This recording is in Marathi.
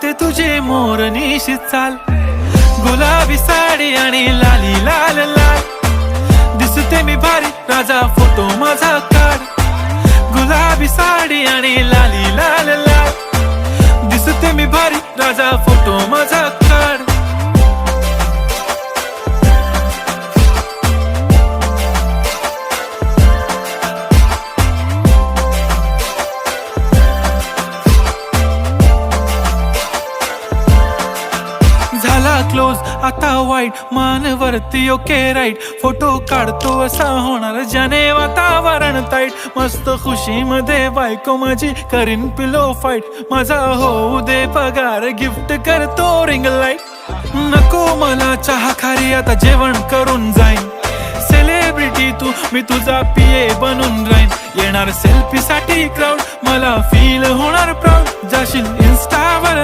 आवडते तुझे मोरनीशी चाल, गुलाबी साडी आणि लाली लाल लाल. दिसते मी भारी राजा फोटो माझा काढ, गुलाबी साडी आणि लाली लाल लाल. दिसते मी भारी राजा फोटो माझा काढ. झाला क्लोज आता वाईट, मानवरती ओके राईट. फोटो काढतो असा होणार ज्याने वातावरण ताईट. मस्त खुशी मध्ये बायको माझी करीन पिलो फाईट. माझा होऊ दे पगार, गिफ्ट करतो रिंग लाईट. नको मला चहा खारी, आता जेवण करून जाईन. सेलिब्रिटी तू, मी तुझा पिये बनून राहीन. येणार सेल्फी साठी क्राऊड, मला फील होणार प्राऊड. जाशील इन्स्टावर